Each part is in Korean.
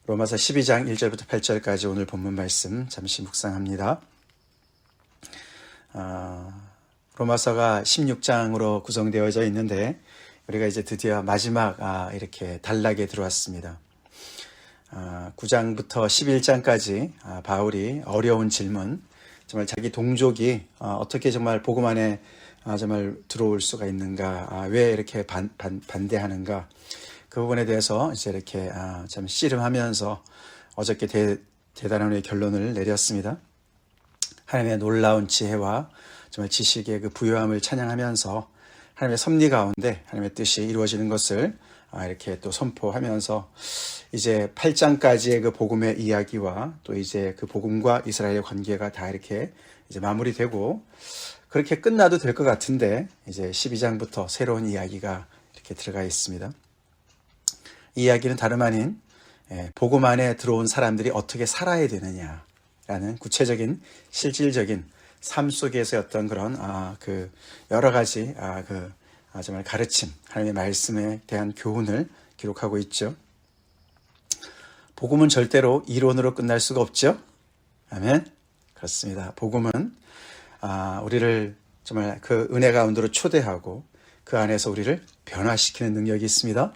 로마서 12장 1절부터 8절까지 오늘 본문 말씀 잠시 묵상합니다. 로마서가 16장으로 구성되어져 있는데 우리가 이제 드디어 마지막 이렇게 단락에 들어왔습니다. 9장부터 11장까지 바울이 어려운 질문, 정말 자기 동족이 어떻게 정말 복음 안에 정말 들어올 수가 있는가, 왜 이렇게 반대하는가, 그 부분에 대해서 이제 이렇게 참 씨름하면서 어저께 대단한 결론을 내렸습니다. 하나님의 놀라운 지혜와 정말 지식의 그 부요함을 찬양하면서 하나님의 섭리 가운데 하나님의 뜻이 이루어지는 것을 이렇게 또 선포하면서 이제 8장까지의 그 복음의 이야기와 또 이제 그 복음과 이스라엘의 관계가 다 이렇게 이제 마무리되고 그렇게 끝나도 될 것 같은데 이제 12장부터 새로운 이야기가 이렇게 들어가 있습니다. 이 이야기는 다름 아닌 복음 안에 들어온 사람들이 어떻게 살아야 되느냐라는 구체적인 실질적인 삶 속에서의 어떤 그런 그 여러 가지 정말 가르침, 하나님의 말씀에 대한 교훈을 기록하고 있죠. 복음은 절대로 이론으로 끝날 수가 없죠. 아멘. 그렇습니다. 복음은 우리를 정말 그 은혜 가운데로 초대하고 그 안에서 우리를 변화시키는 능력이 있습니다.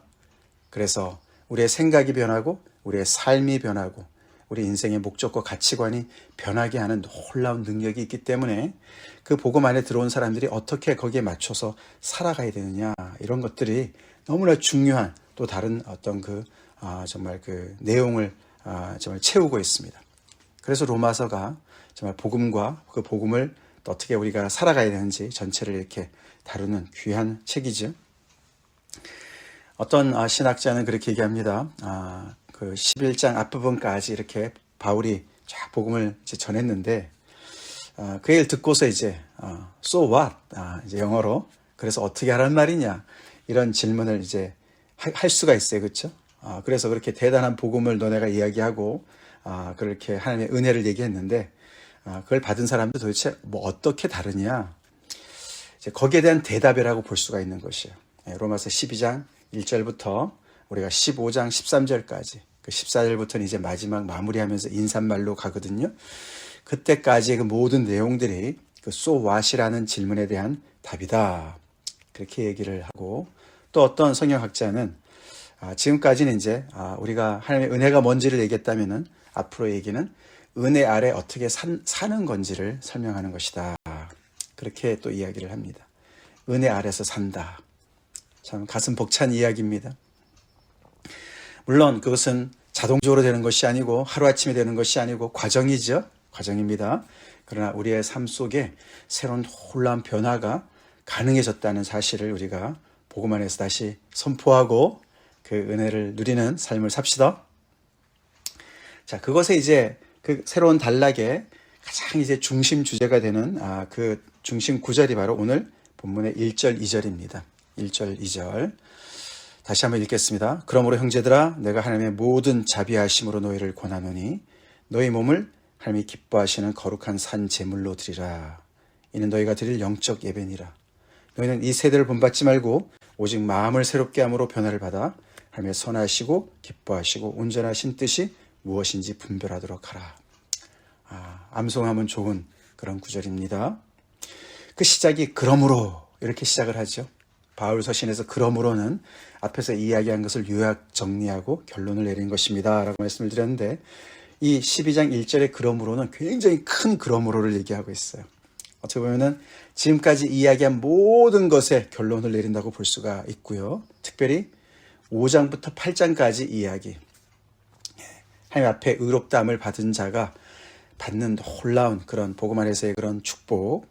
그래서 우리의 생각이 변하고 우리의 삶이 변하고 우리 인생의 목적과 가치관이 변하게 하는 놀라운 능력이 있기 때문에 그 복음 안에 들어온 사람들이 어떻게 거기에 맞춰서 살아가야 되느냐, 이런 것들이 너무나 중요한 또 다른 어떤 정말 그 내용을 정말 채우고 있습니다. 그래서 로마서가 정말 복음과 그 복음을 또 어떻게 우리가 살아가야 되는지 전체를 이렇게 다루는 귀한 책이죠. 어떤 신학자는 그렇게 얘기합니다. 그 11장 앞부분까지 이렇게 바울이 쫙 복음을 이제 전했는데 그 얘기를 듣고서 이제 so what? 이제 영어로 그래서 어떻게 하란 말이냐, 이런 질문을 이제 할 수가 있어요, 그렇죠? 그래서 그렇게 대단한 복음을 너네가 이야기하고 그렇게 하나님의 은혜를 얘기했는데 그걸 받은 사람도 도대체 뭐 어떻게 다르냐? 이제 거기에 대한 대답이라고 볼 수가 있는 것이에요. 로마서 12장 1절부터 우리가 15장 13절까지, 그 14절부터는 이제 마지막 마무리하면서 인사말로 가거든요. 그때까지의 그 모든 내용들이 그 so what이라는 질문에 대한 답이다, 그렇게 얘기를 하고, 또 어떤 성경학자는 지금까지는 이제 우리가 하나님의 은혜가 뭔지를 얘기했다면은 앞으로 얘기는 은혜 아래 어떻게 사는 건지를 설명하는 것이다, 그렇게 또 이야기를 합니다. 은혜 아래서 산다. 참 가슴 벅찬 이야기입니다. 물론 그것은 자동적으로 되는 것이 아니고 하루아침에 되는 것이 아니고 과정이죠. 과정입니다. 그러나 우리의 삶 속에 새로운 놀라운 변화가 가능해졌다는 사실을 우리가 복음 안에서 다시 선포하고 그 은혜를 누리는 삶을 삽시다. 자, 그것에 이제 그 새로운 단락의 가장 이제 중심 주제가 되는 그 중심 구절이 바로 오늘 본문의 1절 2절입니다. 1절 2절 다시 한번 읽겠습니다. 그러므로 형제들아, 내가 하나님의 모든 자비하심으로 너희를 권하노니 너희 몸을 하나님이 기뻐하시는 거룩한 산 제물로 드리라. 이는 너희가 드릴 영적 예배니라. 너희는 이 세대를 본받지 말고 오직 마음을 새롭게 함으로 변화를 받아 하나님의 선하시고 기뻐하시고 온전하신 뜻이 무엇인지 분별하도록 하라. 암송하면 좋은 그런 구절입니다. 그 시작이 그러므로 이렇게 시작을 하죠. 바울 서신에서 그러므로는 앞에서 이야기한 것을 요약 정리하고 결론을 내린 것입니다 라고 말씀을 드렸는데, 이 12장 1절의 그러므로는 굉장히 큰 그러므로를 얘기하고 있어요. 어떻게 보면은 지금까지 이야기한 모든 것에 결론을 내린다고 볼 수가 있고요. 특별히 5장부터 8장까지 이야기, 하나님 앞에 의롭다함을 받은 자가 받는 놀라운 그런 복음 안에서의 그런 축복,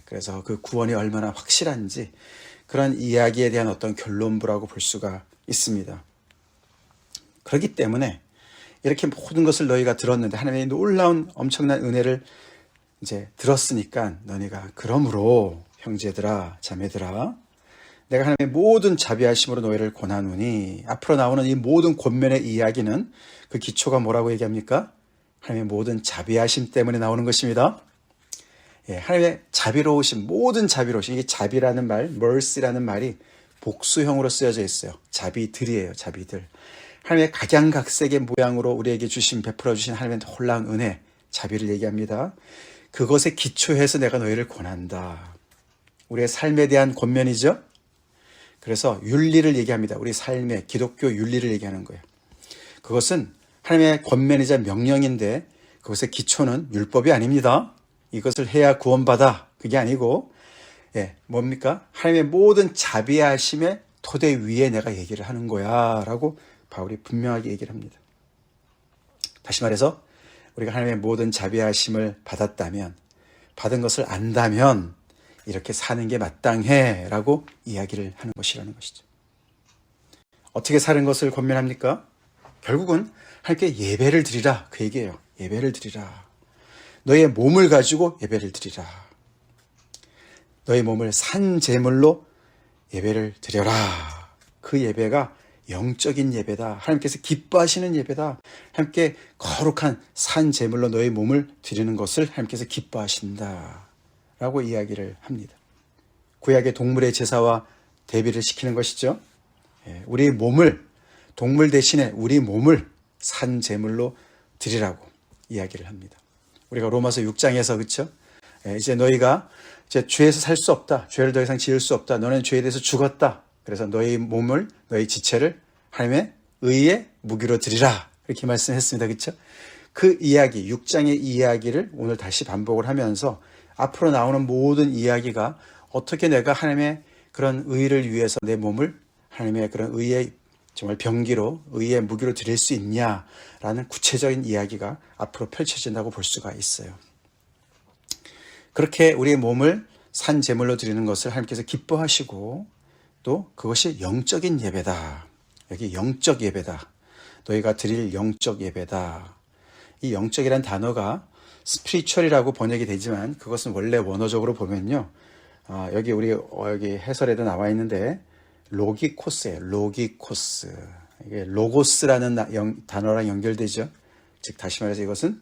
그래서 그 구원이 얼마나 확실한지 그런 이야기에 대한 어떤 결론부라고 볼 수가 있습니다. 그렇기 때문에 이렇게 모든 것을 너희가 들었는데, 하나님의 놀라운 엄청난 은혜를 이제 들었으니까 너희가 그러므로 형제들아 자매들아, 내가 하나님의 모든 자비하심으로 너희를 권하노니, 앞으로 나오는 이 모든 권면의 이야기는 그 기초가 뭐라고 얘기합니까? 하나님의 모든 자비하심 때문에 나오는 것입니다. 하나님의 자비로우심, 모든 자비로우심, 이게 자비라는 말, mercy라는 말이 복수형으로 쓰여져 있어요. 자비들이에요, 자비들. 하나님의 각양각색의 모양으로 우리에게 베풀어 주신 하나님의 놀라운 은혜, 자비를 얘기합니다. 그것에 기초해서 내가 너희를 권한다. 우리의 삶에 대한 권면이죠. 그래서 윤리를 얘기합니다. 우리 삶의 기독교 윤리를 얘기하는 거예요. 그것은 하나님의 권면이자 명령인데 그것의 기초는 율법이 아닙니다. 이것을 해야 구원받아. 그게 아니고 뭡니까? 하나님의 모든 자비하심의 토대 위에 내가 얘기를 하는 거야 라고 바울이 분명하게 얘기를 합니다. 다시 말해서 우리가 하나님의 모든 자비하심을 받았다면, 받은 것을 안다면 이렇게 사는 게 마땅해 라고 이야기를 하는 것이라는 것이죠. 어떻게 사는 것을 권면합니까? 결국은 하나님께 예배를 드리라, 그 얘기예요. 예배를 드리라. 너의 몸을 가지고 예배를 드리라. 너의 몸을 산 제물로 예배를 드려라. 그 예배가 영적인 예배다. 하나님께서 기뻐하시는 예배다. 하나님께 거룩한 산 제물로 너의 몸을 드리는 것을 하나님께서 기뻐하신다 라고 이야기를 합니다. 구약의 동물의 제사와 대비를 시키는 것이죠. 우리 몸을, 동물 대신에 우리 몸을 산 제물로 드리라고 이야기를 합니다. 우리가 로마서 6장에서 그렇죠? 이제 너희가 이제 죄에서 살 수 없다. 죄를 더 이상 지을 수 없다. 너는 죄에 대해서 죽었다. 그래서 너희 몸을, 너희 지체를 하나님의 의의 무기로 드리라. 이렇게 말씀했습니다. 그렇죠? 그 이야기, 6장의 이야기를 오늘 다시 반복을 하면서 앞으로 나오는 모든 이야기가 어떻게 내가 하나님의 그런 의를 위해서 내 몸을 하나님의 그런 의의 정말 병기로, 의의 무기로 드릴 수 있냐라는 구체적인 이야기가 앞으로 펼쳐진다고 볼 수가 있어요. 그렇게 우리의 몸을 산 제물로 드리는 것을 하나님께서 기뻐하시고 또 그것이 영적인 예배다. 여기 영적 예배다. 너희가 드릴 영적 예배다. 이 영적이란 단어가 스피리추얼이라고 번역이 되지만 그것은 원래 원어적으로 보면요. 여기 해설에도 나와 있는데 로기코스예요. 로기코스. 이게 로고스라는 단어랑 연결되죠. 즉 다시 말해서 이것은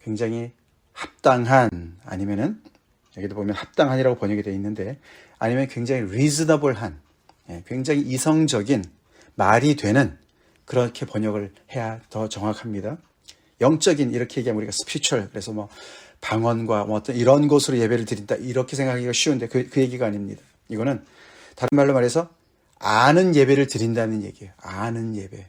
굉장히 합당한, 아니면은 여기도 보면 합당한이라고 번역이 되어 있는데, 아니면 굉장히 reasonable한, 굉장히 이성적인, 말이 되는, 그렇게 번역을 해야 더 정확합니다. 영적인, 이렇게 얘기하면 우리가 spiritual, 그래서 뭐 방언과 뭐 어떤 이런 것으로 예배를 드린다, 이렇게 생각하기가 쉬운데 그 얘기가 아닙니다. 이거는 다른 말로 말해서 아는 예배를 드린다는 얘기예요. 아는 예배.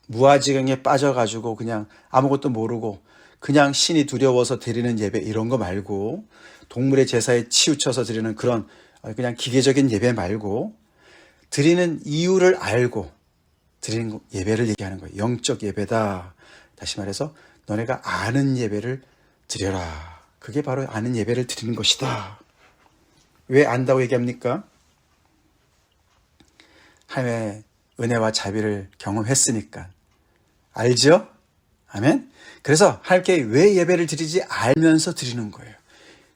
무아지경에 빠져가지고 그냥 아무것도 모르고 그냥 신이 두려워서 드리는 예배, 이런 거 말고, 동물의 제사에 치우쳐서 드리는 그런 그냥 기계적인 예배 말고, 드리는 이유를 알고 드리는 예배를 얘기하는 거예요. 영적 예배다. 다시 말해서 너네가 아는 예배를 드려라. 그게 바로 아는 예배를 드리는 것이다. 왜 안다고 얘기합니까? 하나님의 은혜와 자비를 경험했으니까. 알죠? 아멘? 그래서 하나님께 왜 예배를 드리지 알면서 드리는 거예요.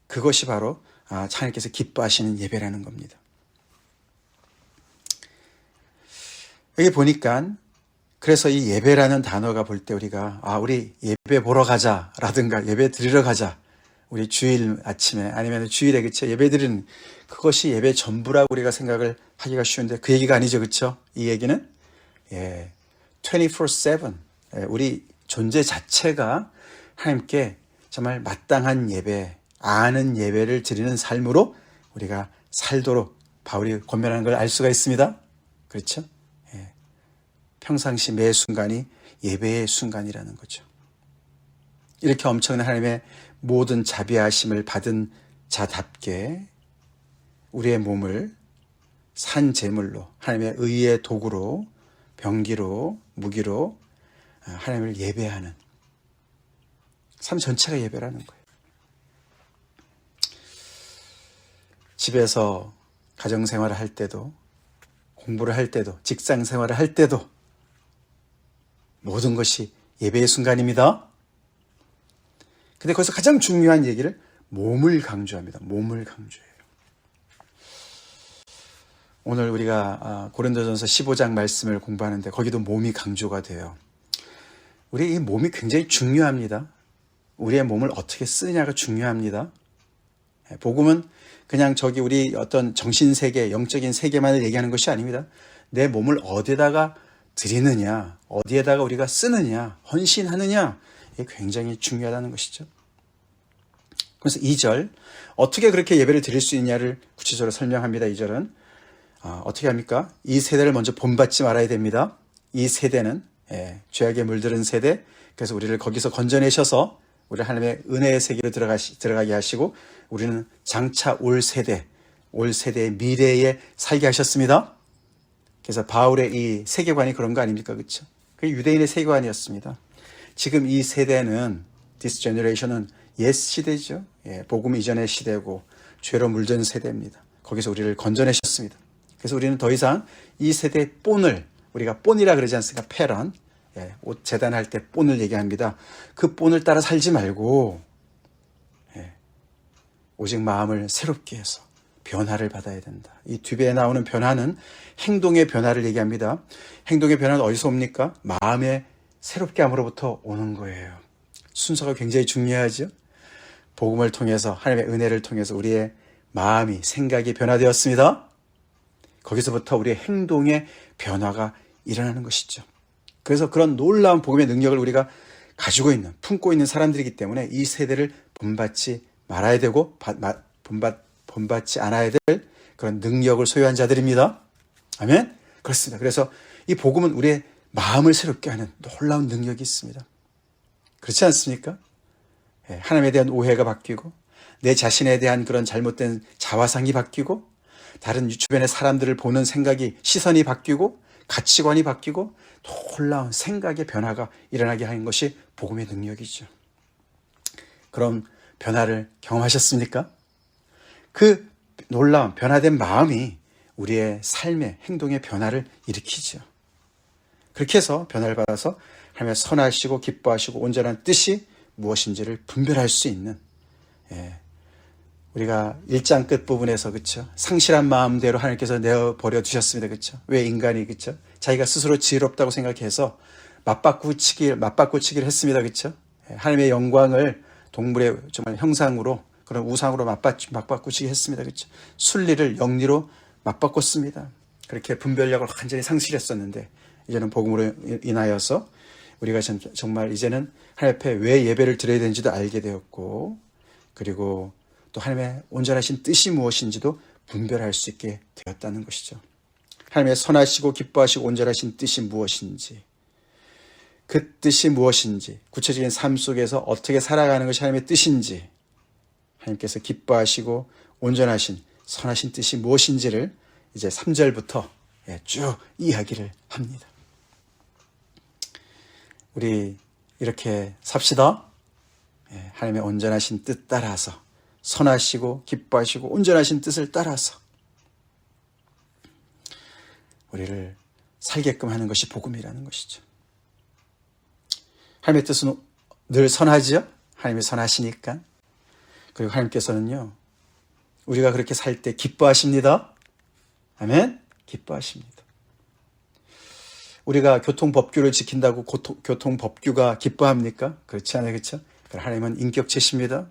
그것이 바로 하나님께서 기뻐하시는 예배라는 겁니다. 여기 보니까 그래서 이 예배라는 단어가 볼 때 우리가 우리 예배 보러 가자 라든가 예배 드리러 가자, 우리 주일 아침에 아니면 주일에 그쵸 예배 드리는, 그것이 예배 전부라고 우리가 생각을 하기가 쉬운데 그 얘기가 아니죠. 그쵸? 이 얘기는 24/7 우리 존재 자체가 하나님께 정말 마땅한 예배, 아는 예배를 드리는 삶으로 우리가 살도록 바울이 권면하는 걸 알 수가 있습니다. 그렇죠? 평상시 매 순간이 예배의 순간이라는 거죠. 이렇게 엄청난 하나님의 모든 자비하심을 받은 자답게 우리의 몸을 산 제물로, 하나님의 의의 도구로, 병기로, 무기로 하나님을 예배하는 삶 전체가 예배라는 거예요. 집에서 가정생활을 할 때도, 공부를 할 때도, 직장생활을 할 때도 모든 것이 예배의 순간입니다. 근데 거기서 가장 중요한 얘기를 몸을 강조합니다. 몸을 강조해요. 오늘 우리가 고린도전서 15장 말씀을 공부하는데 거기도 몸이 강조가 돼요. 우리 이 몸이 굉장히 중요합니다. 우리의 몸을 어떻게 쓰느냐가 중요합니다. 복음은 그냥 우리 어떤 정신세계, 영적인 세계만을 얘기하는 것이 아닙니다. 내 몸을 어디에다가 드리느냐, 어디에다가 우리가 쓰느냐, 헌신하느냐, 이게 굉장히 중요하다는 것이죠. 그래서 2절, 어떻게 그렇게 예배를 드릴 수 있냐를 구체적으로 설명합니다. 2절은 어떻게 합니까? 이 세대를 먼저 본받지 말아야 됩니다. 이 세대는 죄악에 물들은 세대, 그래서 우리를 거기서 건져내셔서 우리 하나님의 은혜의 세계로 들어가게 하시고 우리는 장차 올 세대의 미래에 살게 하셨습니다. 그래서 바울의 이 세계관이 그런 거 아닙니까? 그렇죠? 그게 유대인의 세계관이었습니다. 지금 이 세대는 This generation은 옛 시대죠. 복음 이전의 시대고 죄로 물든 세대입니다. 거기서 우리를 건져내셨습니다. 그래서 우리는 더 이상 이 세대의 본을, 우리가 본이라 그러지 않습니까? 패런, 옷 재단할 때 본을 얘기합니다. 그 본을 따라 살지 말고 오직 마음을 새롭게 해서 변화를 받아야 된다. 이 뒤에 나오는 변화는 행동의 변화를 얘기합니다. 행동의 변화는 어디서 옵니까? 마음의 새롭게 함으로부터 오는 거예요. 순서가 굉장히 중요하죠. 복음을 통해서, 하나님의 은혜를 통해서 우리의 마음이, 생각이 변화되었습니다. 거기서부터 우리의 행동의 변화가 일어나는 것이죠. 그래서 그런 놀라운 복음의 능력을 우리가 가지고 있는, 품고 있는 사람들이기 때문에 이 세대를 본받지 말아야 되고 본받지 않아야 될 그런 능력을 소유한 자들입니다. 아멘? 그렇습니다. 그래서 이 복음은 우리의 마음을 새롭게 하는 놀라운 능력이 있습니다. 그렇지 않습니까? 하나님에 대한 오해가 바뀌고 내 자신에 대한 그런 잘못된 자화상이 바뀌고 다른 주변의 사람들을 보는 생각이, 시선이 바뀌고 가치관이 바뀌고 놀라운 생각의 변화가 일어나게 하는 것이 복음의 능력이죠. 그런 변화를 경험하셨습니까? 그 놀라운 변화된 마음이 우리의 삶의 행동의 변화를 일으키죠. 그렇게 해서 변화를 받아서 하나님의 선하시고 기뻐하시고 온전한 뜻이 무엇인지를 분별할 수 있는, 우리가 1장 끝부분에서, 그렇죠? 상실한 마음대로 하나님께서 내어버려 두셨습니다. 그렇죠? 왜 인간이, 그렇죠? 자기가 스스로 지혜롭다고 생각해서 맞바꾸치기를 했습니다. 그렇죠? 하나님의 영광을 동물의 정말 형상으로, 그런 우상으로 맞바꾸치기 했습니다. 그렇죠? 순리를 영리로 맞바꿨습니다. 그렇게 분별력을 완전히 상실했었는데 이제는 복음으로 인하여서 우리가 정말 이제는 하나님 앞에 왜 예배를 드려야 되는지도 알게 되었고, 그리고 또 하나님의 온전하신 뜻이 무엇인지도 분별할 수 있게 되었다는 것이죠. 하나님의 선하시고 기뻐하시고 온전하신 뜻이 무엇인지, 그 뜻이 무엇인지, 구체적인 삶 속에서 어떻게 살아가는 것이 하나님의 뜻인지, 하나님께서 기뻐하시고 온전하신 선하신 뜻이 무엇인지를 이제 3절부터 쭉 이야기를 합니다. 우리 이렇게 삽시다. 하나님의 온전하신 뜻 따라서, 선하시고 기뻐하시고 온전하신 뜻을 따라서 우리를 살게끔 하는 것이 복음이라는 것이죠. 하나님의 뜻은 늘 선하지요? 하나님이 선하시니까. 그리고 하나님께서는요, 우리가 그렇게 살 때 기뻐하십니다. 아멘? 기뻐하십니다. 우리가 교통법규를 지킨다고 교통법규가 기뻐합니까? 그렇지 않아요. 그렇죠? 하나님은 인격체십니다.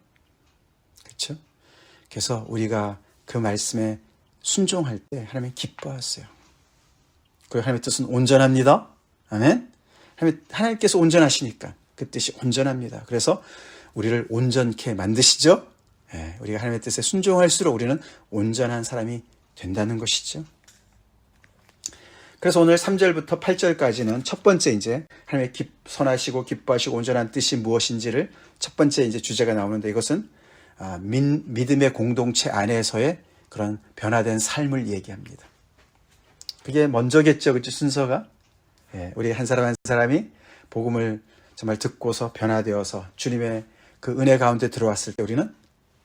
그렇죠? 그래서 우리가 그 말씀에 순종할 때 하나님은 기뻐하세요. 그리고 하나님의 뜻은 온전합니다. 아멘? 하나님께서 온전하시니까 그 뜻이 온전합니다. 그래서 우리를 온전케 만드시죠? 우리가 하나님의 뜻에 순종할수록 우리는 온전한 사람이 된다는 것이죠. 그래서 오늘 3절부터 8절까지는 첫 번째 이제 하나님의 선하시고 기뻐하시고 온전한 뜻이 무엇인지를 첫 번째 이제 주제가 나오는데, 이것은 믿음의 공동체 안에서의 그런 변화된 삶을 얘기합니다. 그게 먼저겠죠, 그렇죠? 순서가. 우리 한 사람 한 사람이 복음을 정말 듣고서 변화되어서 주님의 그 은혜 가운데 들어왔을 때 우리는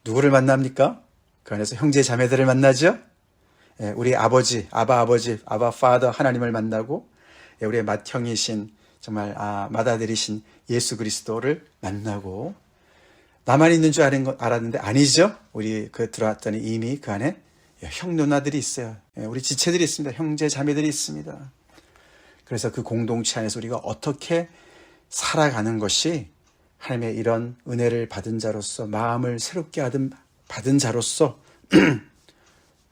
누구를 만납니까? 그 안에서 형제 자매들을 만나죠. 우리 아버지, 아바 파더 하나님을 만나고, 우리의 맏형이신 정말 맏아들이신 예수 그리스도를 만나고, 나만 있는 줄 알았는데 아니죠. 우리 들어왔더니 이미 그 안에 형 누나들이 있어요. 우리 지체들이 있습니다. 형제 자매들이 있습니다. 그래서 그 공동체 안에서 우리가 어떻게 살아가는 것이 하나님의 이런 은혜를 받은 자로서, 마음을 새롭게 받은 자로서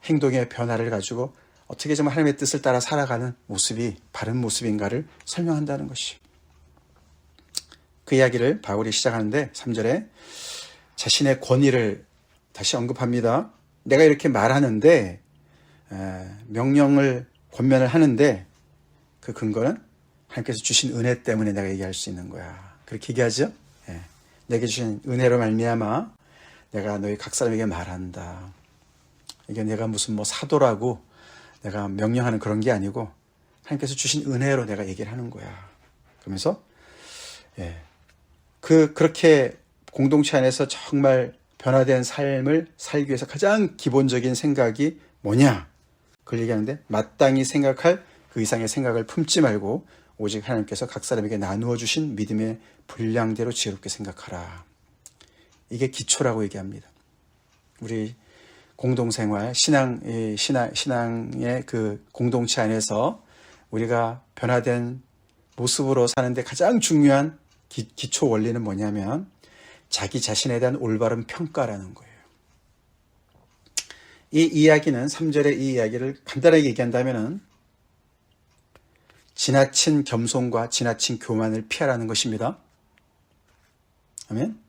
행동의 변화를 가지고 어떻게 좀 하나님의 뜻을 따라 살아가는 모습이 바른 모습인가를 설명한다는 것이. 그 이야기를 바울이 시작하는데 3절에 자신의 권위를 다시 언급합니다. 내가 이렇게 말하는데 명령을 권면을 하는데 그 근거는 하나님께서 주신 은혜 때문에 내가 얘기할 수 있는 거야. 그렇게 얘기하죠. 내게 주신 은혜로 말미암아 내가 너희 각 사람에게 말한다. 이게 내가 무슨 뭐 사도라고 내가 명령하는 그런 게 아니고 하나님께서 주신 은혜로 내가 얘기를 하는 거야. 그러면서 그렇게 공동체 안에서 정말 변화된 삶을 살기 위해서 가장 기본적인 생각이 뭐냐? 그걸 얘기하는데 마땅히 생각할 그 이상의 생각을 품지 말고 오직 하나님께서 각 사람에게 나누어 주신 믿음의 분량대로 지혜롭게 생각하라. 이게 기초라고 얘기합니다. 우리 공동생활, 신앙의 그 공동체 안에서 우리가 변화된 모습으로 사는데 가장 중요한 기초 원리는 뭐냐면 자기 자신에 대한 올바른 평가라는 거예요. 이 이야기는 3절의 이 이야기를 간단하게 얘기한다면은 지나친 겸손과 지나친 교만을 피하라는 것입니다. 아멘.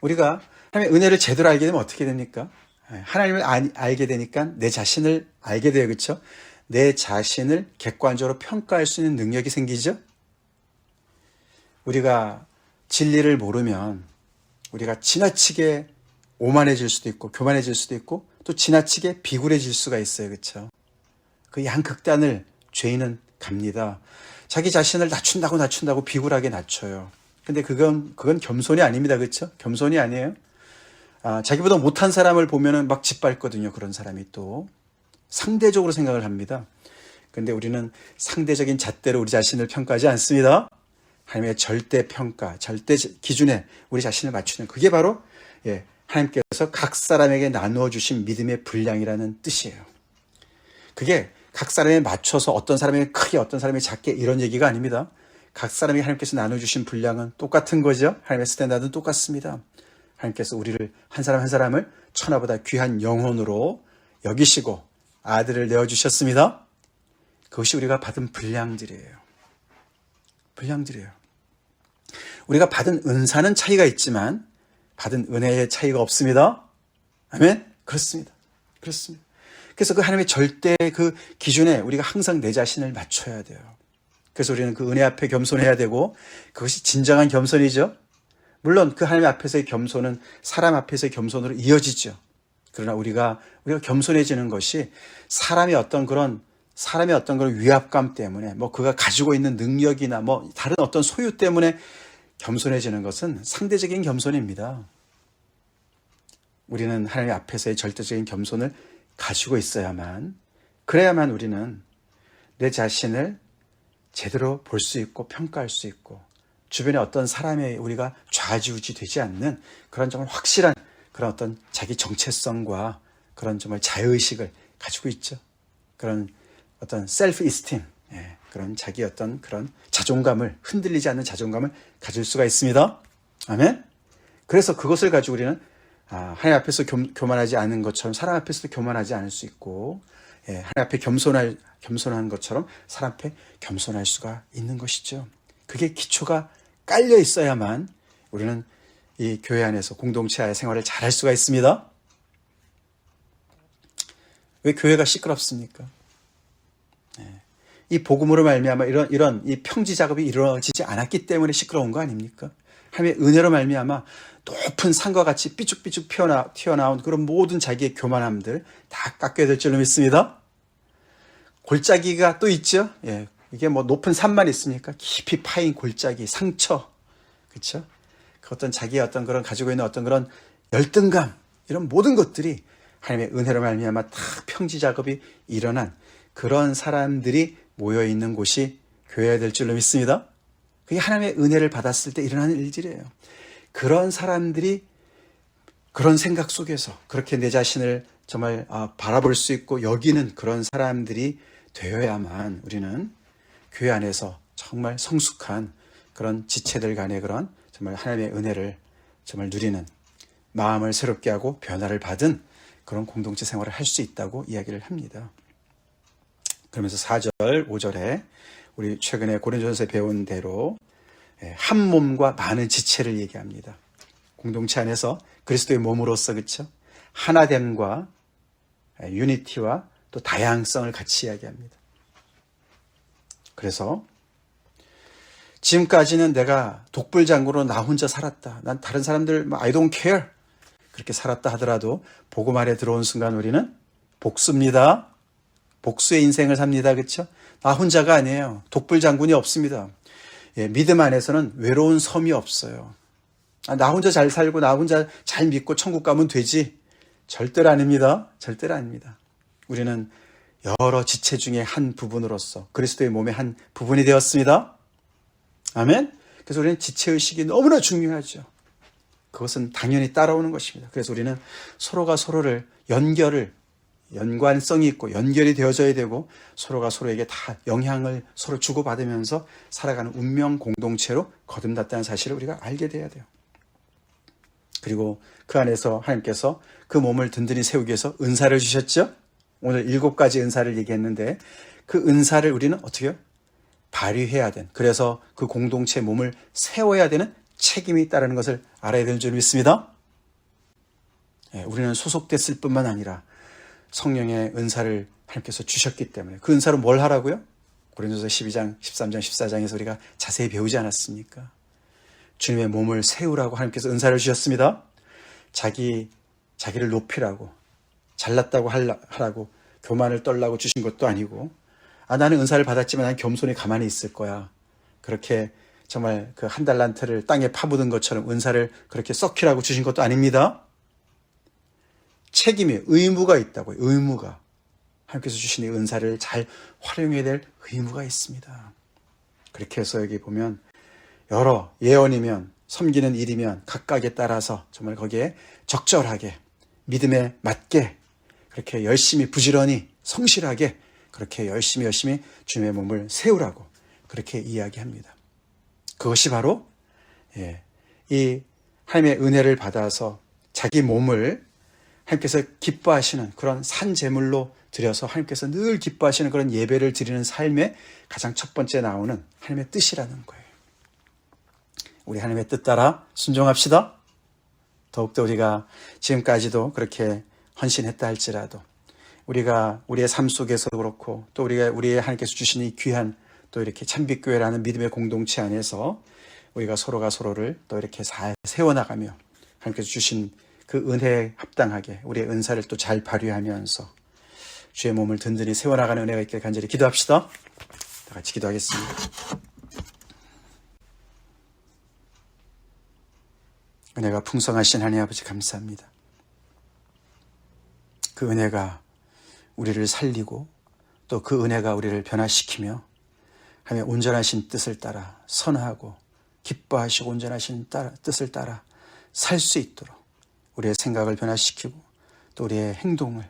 우리가 하나님의 은혜를 제대로 알게 되면 어떻게 됩니까? 하나님을 알게 되니까 내 자신을 알게 돼요. 그렇죠? 내 자신을 객관적으로 평가할 수 있는 능력이 생기죠. 우리가 진리를 모르면 우리가 지나치게 오만해질 수도 있고 교만해질 수도 있고 또 지나치게 비굴해질 수가 있어요. 그렇죠? 그 양극단을 죄인은 갑니다. 자기 자신을 낮춘다고 비굴하게 낮춰요. 근데 그건 겸손이 아닙니다. 그렇죠? 겸손이 아니에요. 자기보다 못한 사람을 보면은 막 짓밟거든요. 그런 사람이 또 상대적으로 생각을 합니다. 근데 우리는 상대적인 잣대로 우리 자신을 평가하지 않습니다. 하나님의 절대 평가, 절대 기준에 우리 자신을 맞추는 그게 바로 하나님께서 각 사람에게 나누어 주신 믿음의 분량이라는 뜻이에요. 그게 각 사람에 맞춰서 어떤 사람이 크게 어떤 사람이 작게 이런 얘기가 아닙니다. 각 사람이 하나님께서 나눠주신 분량은 똑같은 거죠. 하나님의 스탠다드는 똑같습니다. 하나님께서 우리를 한 사람 한 사람을 천하보다 귀한 영혼으로 여기시고 아들을 내어주셨습니다. 그것이 우리가 받은 분량들이에요. 분량들이에요. 우리가 받은 은사는 차이가 있지만 받은 은혜의 차이가 없습니다. 아멘? 그렇습니다. 그렇습니다. 그래서 그 하나님의 절대 그 기준에 우리가 항상 내 자신을 맞춰야 돼요. 그래서 우리는 그 은혜 앞에 겸손해야 되고 그것이 진정한 겸손이죠. 물론 그 하나님 앞에서의 겸손은 사람 앞에서의 겸손으로 이어지죠. 그러나 우리가 겸손해지는 것이 사람의 어떤 그런 위압감 때문에 뭐 그가 가지고 있는 능력이나 뭐 다른 어떤 소유 때문에 겸손해지는 것은 상대적인 겸손입니다. 우리는 하나님 앞에서의 절대적인 겸손을 가지고 있어야만 그래야만 우리는 내 자신을 제대로 볼 수 있고 평가할 수 있고 주변에 어떤 사람에 우리가 좌지우지 되지 않는 그런 정말 확실한 그런 어떤 자기 정체성과 그런 정말 자유의식을 가지고 있죠. 그런 어떤 셀프 이스팀, 그런 자기 어떤 그런 자존감을 흔들리지 않는 자존감을 가질 수가 있습니다. 아멘. 그래서 그것을 가지고 우리는 하나님 앞에서 교만하지 않은 것처럼 사람 앞에서도 교만하지 않을 수 있고 하나님 앞에 겸손한 것처럼 사람 앞에 겸손할 수가 있는 것이죠. 그게 기초가 깔려 있어야만 우리는 이 교회 안에서 공동체 생활을 잘할 수가 있습니다. 왜 교회가 시끄럽습니까? 이 복음으로 말미암아 이런 이 평지 작업이 이루어지지 않았기 때문에 시끄러운 거 아닙니까? 하나님의 은혜로 말미암아 높은 산과 같이 삐죽삐죽 튀어나온 그런 모든 자기의 교만함들 다 깎여야 될 줄로 믿습니다. 골짜기가 또 있죠. 이게 뭐 높은 산만 있습니까? 깊이 파인 골짜기, 상처, 그렇죠? 그 어떤 자기의 어떤 그런 가지고 있는 어떤 그런 열등감 이런 모든 것들이 하나님의 은혜로 말미암아 다 평지 작업이 일어난 그런 사람들이 모여 있는 곳이 교회가 될 줄로 믿습니다. 그게 하나님의 은혜를 받았을 때 일어나는 일들이에요. 그런 사람들이 그런 생각 속에서 그렇게 내 자신을 정말 바라볼 수 있고 여기는 그런 사람들이 되어야만 우리는 교회 안에서 정말 성숙한 그런 지체들 간의 그런 정말 하나님의 은혜를 정말 누리는 마음을 새롭게 하고 변화를 받은 그런 공동체 생활을 할 수 있다고 이야기를 합니다. 그러면서 4절, 5절에 우리 최근에 고린도전서에 배운 대로 한 몸과 많은 지체를 얘기합니다. 공동체 안에서 그리스도의 몸으로서 그렇죠? 하나됨과 유니티와 또 다양성을 같이 이야기합니다. 그래서 지금까지는 내가 독불장군으로 나 혼자 살았다. 난 다른 사람들 I don't care. 그렇게 살았다 하더라도 복음 안에 들어온 순간 우리는 복수입니다. 복수의 인생을 삽니다. 그렇죠? 나 혼자가 아니에요. 독불장군이 없습니다. 믿음 안에서는 외로운 섬이 없어요. 나 혼자 잘 살고 나 혼자 잘 믿고 천국 가면 되지. 절대로 아닙니다. 절대로 아닙니다. 우리는 여러 지체 중에 한 부분으로서 그리스도의 몸의 한 부분이 되었습니다. 아멘. 그래서 우리는 지체의식이 너무나 중요하죠. 그것은 당연히 따라오는 것입니다. 그래서 우리는 서로가 서로를 연관성이 있고 연결이 되어져야 되고 서로가 서로에게 다 영향을 서로 주고받으면서 살아가는 운명 공동체로 거듭났다는 사실을 우리가 알게 돼야 돼요. 그리고 그 안에서 하나님께서 그 몸을 든든히 세우기 위해서 은사를 주셨죠. 오늘 7가지 은사를 얘기했는데 그 은사를 우리는 어떻게 해요? 발휘해야 되는, 그래서 그 공동체 몸을 세워야 되는 책임이 있다는 것을 알아야 되는 줄 믿습니다. 우리는 소속됐을 뿐만 아니라 성령의 은사를 하나님께서 주셨기 때문에 그 은사로 뭘 하라고요? 고린도서 12장, 13장, 14장에서 우리가 자세히 배우지 않았습니까? 주님의 몸을 세우라고 하나님께서 은사를 주셨습니다. 자기를 높이라고, 잘났다고 하라고, 교만을 떨라고 주신 것도 아니고, 나는 은사를 받았지만 난 겸손히 가만히 있을 거야. 그렇게 정말 그 한 달란트를 땅에 파묻은 것처럼 은사를 그렇게 썩히라고 주신 것도 아닙니다. 책임이, 의무가 있다고요. 의무가. 하나님께서 주신 이 은사를 잘 활용해야 될 의무가 있습니다. 그렇게 해서 여기 보면 여러 예언이면 섬기는 일이면 각각에 따라서 정말 거기에 적절하게 믿음에 맞게 그렇게 열심히 부지런히 성실하게 그렇게 열심히 주님의 몸을 세우라고 그렇게 이야기합니다. 그것이 바로 이 하나님의 은혜를 받아서 자기 몸을 하나님께서 기뻐하시는 그런 산제물로 드려서 하나님께서 늘 기뻐하시는 그런 예배를 드리는 삶의 가장 첫 번째 나오는 하나님의 뜻이라는 거예요. 우리 하나님의 뜻 따라 순종합시다. 더욱더 우리가 지금까지도 그렇게 헌신했다 할지라도 우리가 우리의 삶 속에서도 그렇고 또 우리의 하나님께서 주신 이 귀한 또 이렇게 참빛교회라는 믿음의 공동체 안에서 우리가 서로가 서로를 또 이렇게 잘 세워나가며 하나님께서 주신 그 은혜에 합당하게 우리의 은사를 또 잘 발휘하면서 주의 몸을 든든히 세워나가는 은혜가 있길 간절히 기도합시다. 다 같이 기도하겠습니다. 은혜가 풍성하신 하나님 아버지 감사합니다. 그 은혜가 우리를 살리고 또 그 은혜가 우리를 변화시키며 하나님의 온전하신 뜻을 따라 선하고 기뻐하시고 온전하신 뜻을 따라 살 수 있도록 우리의 생각을 변화시키고 또 우리의 행동을,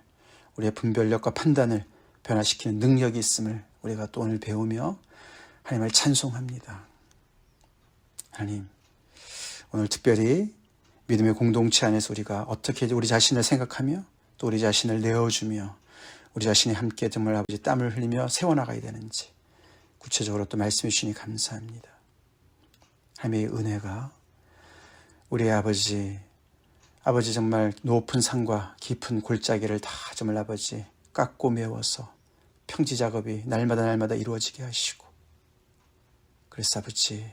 우리의 분별력과 판단을 변화시키는 능력이 있음을 우리가 또 오늘 배우며 하나님을 찬송합니다. 하나님, 오늘 특별히 믿음의 공동체 안에서 우리가 어떻게 우리 자신을 생각하며 또 우리 자신을 내어주며 우리 자신이 함께 정말 아버지 땀을 흘리며 세워나가야 되는지 구체적으로 또 말씀해 주시니 감사합니다. 하나님의 은혜가 우리 아버지 정말 높은 산과 깊은 골짜기를 다 정말 아버지 깎고 메워서 평지 작업이 날마다 이루어지게 하시고 그래서 아버지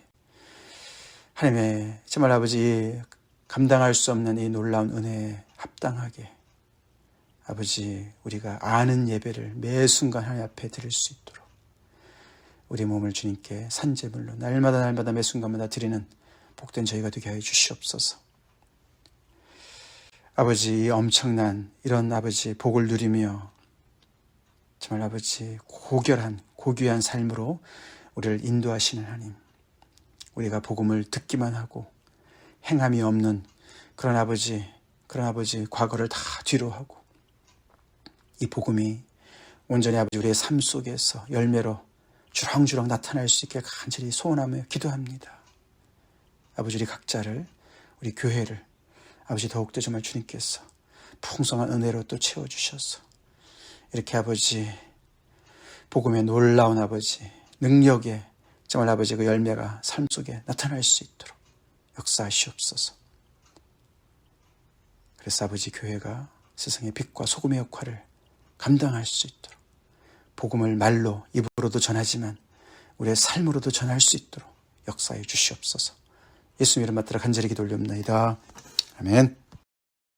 하나님의 정말 아버지 감당할 수 없는 이 놀라운 은혜에 합당하게 아버지 우리가 아는 예배를 매 순간 하나님 앞에 드릴 수 있도록 우리 몸을 주님께 산제물로 날마다 매 순간마다 드리는 복된 저희가 되게 하여 주시옵소서. 아버지 이 엄청난 이런 아버지 복을 누리며 정말 아버지 고귀한 삶으로 우리를 인도하시는 하나님, 우리가 복음을 듣기만 하고 행함이 없는 그런 아버지 과거를 다 뒤로 하고 이 복음이 온전히 아버지 우리의 삶 속에서 열매로 주렁주렁 나타날 수 있게 간절히 소원하며 기도합니다. 아버지 우리 각자를, 우리 교회를 아버지 더욱더 정말 주님께서 풍성한 은혜로 또 채워주셔서 이렇게 아버지 복음의 놀라운 아버지, 능력의 정말 아버지 그 열매가 삶 속에 나타날 수 있도록 역사하시옵소서. 그래서 아버지 교회가 세상의 빛과 소금의 역할을 감당할 수 있도록 복음을 말로 입으로도 전하지만 우리의 삶으로도 전할 수 있도록 역사해 주시옵소서. 예수님 이름 받들어 간절히 기도 올리옵나이다. 아멘.